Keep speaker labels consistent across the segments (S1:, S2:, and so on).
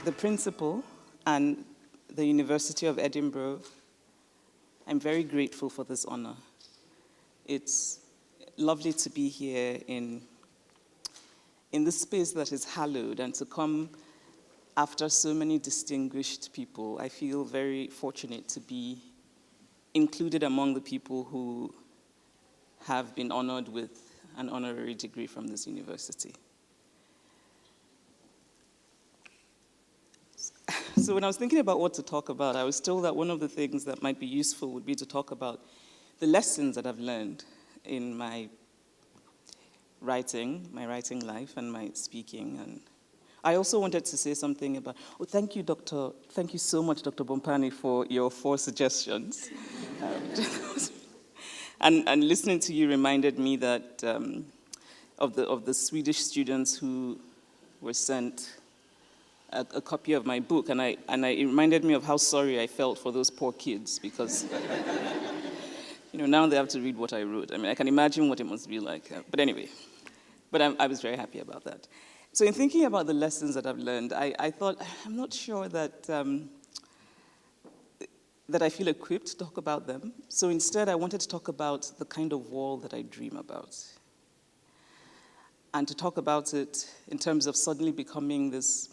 S1: the principal and the University of Edinburgh, I'm very grateful for this honor. It's lovely to be here in this space that is hallowed, and to come after so many distinguished people. I feel very fortunate to be included among the people who have been honored with an honorary degree from this university. So when I was thinking about what to talk about, I was told that one of the things that might be useful would be to talk about the lessons that I've learned in my writing life and my speaking. And I also wanted to say something about, thank you so much, Dr. Bompani, for your 4 suggestions. And listening to you reminded me that of the Swedish students who were sent a copy of my book, and it reminded me of how sorry I felt for those poor kids, because now they have to read what I wrote. I mean, I can imagine what it must be like. But anyway, I was very happy about that. So in thinking about the lessons that I've learned, I thought, I'm not sure that I feel equipped to talk about them. So instead, I wanted to talk about the kind of world that I dream about, and to talk about it in terms of suddenly becoming this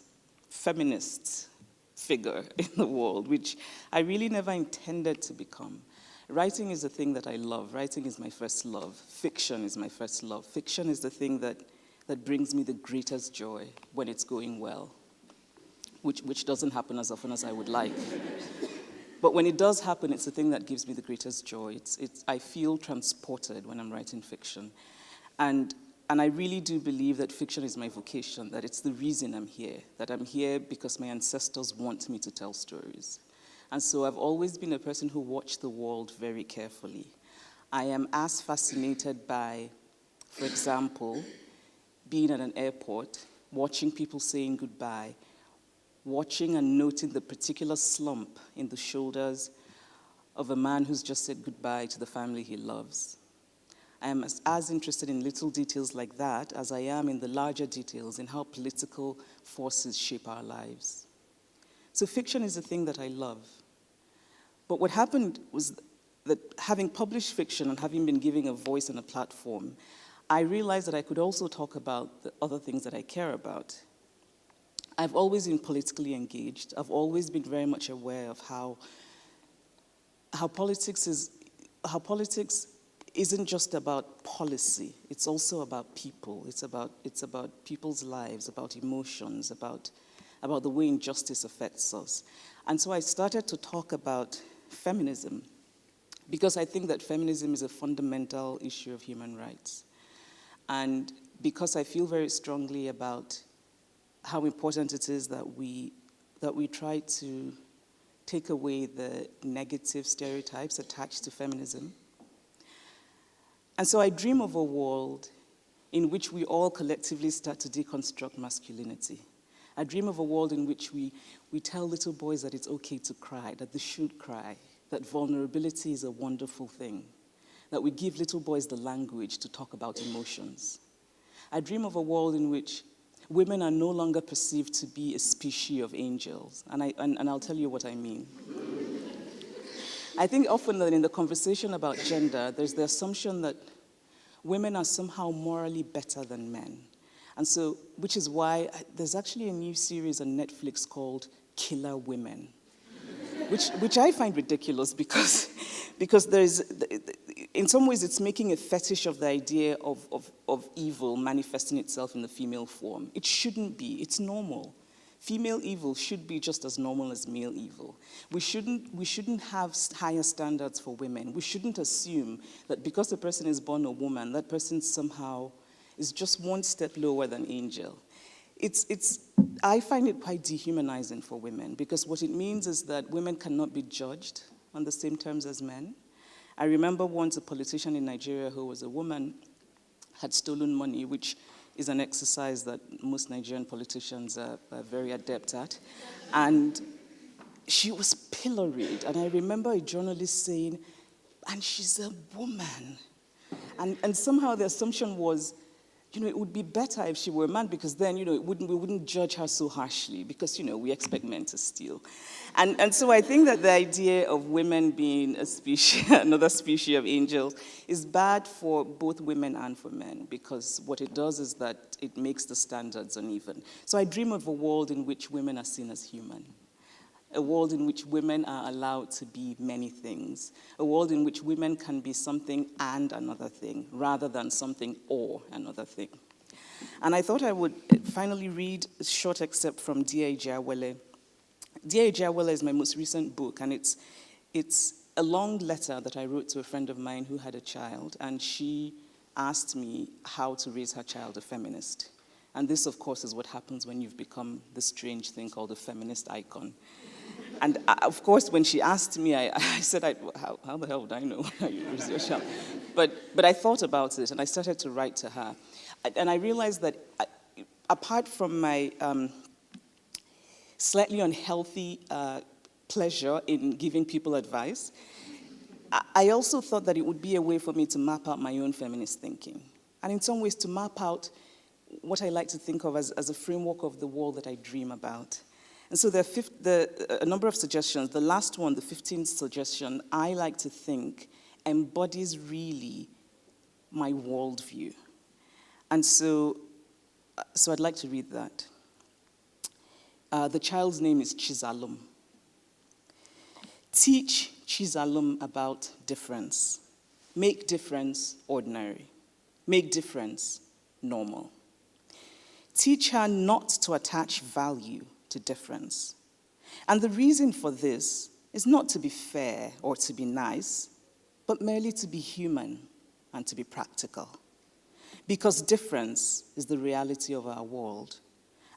S1: feminist figure in the world, which I really never intended to become. Writing is the thing that I love. Writing is my first love. Fiction is my first love. Fiction is the thing that brings me the greatest joy when it's going well, which doesn't happen as often as I would like. But when it does happen, it's the thing that gives me the greatest joy. I feel transported when I'm writing fiction. And I really do believe that fiction is my vocation, that it's the reason I'm here, that I'm here because my ancestors want me to tell stories. And so I've always been a person who watched the world very carefully. I am as fascinated by, for example, being at an airport, watching people saying goodbye, watching and noting the particular slump in the shoulders of a man who's just said goodbye to the family he loves. I am as interested in little details like that as I am in the larger details, in how political forces shape our lives. So fiction is the thing that I love. But what happened was that having published fiction and having been given a voice and a platform, I realized that I could also talk about the other things that I care about. I've always been politically engaged. I've always been very much aware of how politics isn't just about policy. It's also about people. It's about people's lives, about emotions, about the way injustice affects us. And so I started to talk about feminism, because I think that feminism is a fundamental issue of human rights. And because I feel very strongly about how important it is that we try to take away the negative stereotypes attached to feminism. And so I dream of a world in which we all collectively start to deconstruct masculinity. I dream of a world in which we tell little boys that it's okay to cry, that they should cry, that vulnerability is a wonderful thing, that we give little boys the language to talk about emotions. I dream of a world in which women are no longer perceived to be a species of angels, and I'll tell you what I mean. I think often that in the conversation about gender, there's the assumption that women are somehow morally better than men. And so, which is why there's actually a new series on Netflix called Killer Women, which I find ridiculous because there's, in some ways it's making a fetish of the idea of evil manifesting itself in the female form. It shouldn't be, it's normal. Female evil should be just as normal as male evil. We shouldn't have higher standards for women. We shouldn't assume that because a person is born a woman, that person somehow is just one step lower than angel. I find it quite dehumanizing for women, because what it means is that women cannot be judged on the same terms as men. I remember once a politician in Nigeria who was a woman had stolen money, which is an exercise that most Nigerian politicians are very adept at. And she was pilloried. And I remember a journalist saying, and she's a woman. And somehow the assumption was it would be better if she were a man, because then, we wouldn't judge her so harshly, because, we expect men to steal. And so I think that the idea of women being a species, another species of angels, is bad for both women and for men, because what it does is that it makes the standards uneven. So I dream of a world in which women are seen as human. A world in which women are allowed to be many things. A world in which women can be something and another thing, rather than something or another thing. And I thought I would finally read a short excerpt from Dear Ejawele. Dear Ejawele is my most recent book, and it's a long letter that I wrote to a friend of mine who had a child, and she asked me how to raise her child a feminist. And this, of course, is what happens when you've become this strange thing called a feminist icon. And of course, when she asked me, I said, how the hell would I know how you raise your child? But I thought about it, and I started to write to her. And I realized that apart from my slightly unhealthy pleasure in giving people advice, I also thought that it would be a way for me to map out my own feminist thinking. And in some ways, to map out what I like to think of as a framework of the world that I dream about. And so there are a number of suggestions. The last one, the 15th suggestion, I like to think embodies really my worldview. And so I'd like to read that. The child's name is Chizalum. Teach Chizalum about difference. Make difference ordinary. Make difference normal. Teach her not to attach value to difference. And the reason for this is not to be fair or to be nice, but merely to be human and to be practical. Because difference is the reality of our world.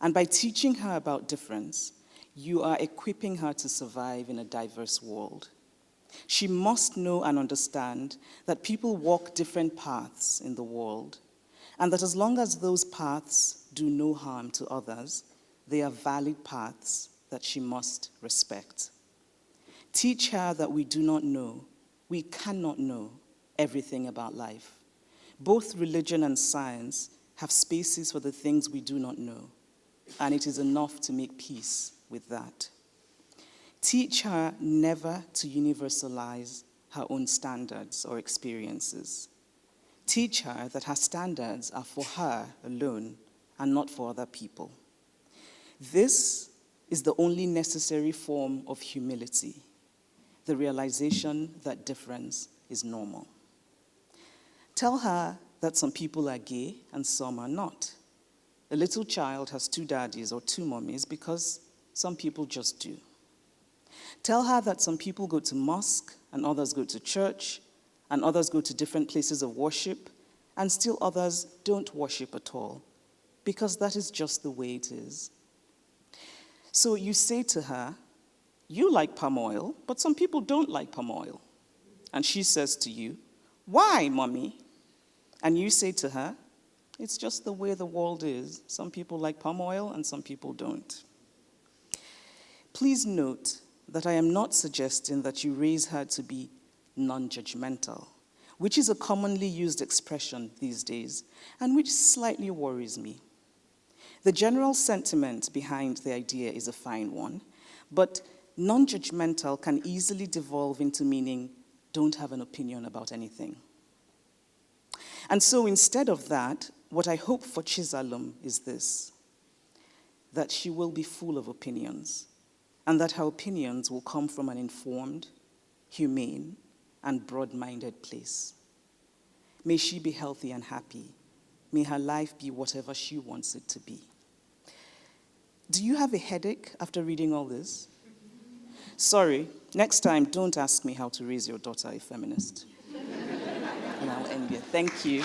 S1: And by teaching her about difference, you are equipping her to survive in a diverse world. She must know and understand that people walk different paths in the world, and that as long as those paths do no harm to others, they are valid paths that she must respect. Teach her that we do not know, we cannot know everything about life. Both religion and science have spaces for the things we do not know, and it is enough to make peace with that. Teach her never to universalize her own standards or experiences. Teach her that her standards are for her alone and not for other people. This is the only necessary form of humility, the realization that difference is normal. Tell her that some people are gay and some are not. A little child has 2 daddies or 2 mommies because some people just do. Tell her that some people go to mosque and others go to church and others go to different places of worship and still others don't worship at all, because that is just the way it is. So you say to her, you like palm oil, but some people don't like palm oil. And she says to you, why, mommy? And you say to her, it's just the way the world is. Some people like palm oil and some people don't. Please note that I am not suggesting that you raise her to be non-judgmental, which is a commonly used expression these days, and which slightly worries me. The general sentiment behind the idea is a fine one, but non-judgmental can easily devolve into meaning don't have an opinion about anything. And so instead of that, what I hope for Chizalum is this, that she will be full of opinions, and that her opinions will come from an informed, humane, and broad-minded place. May she be healthy and happy. May her life be whatever she wants it to be. Do you have a headache after reading all this? Sorry, next time don't ask me how to raise your daughter a feminist. And I'll end here. Thank you.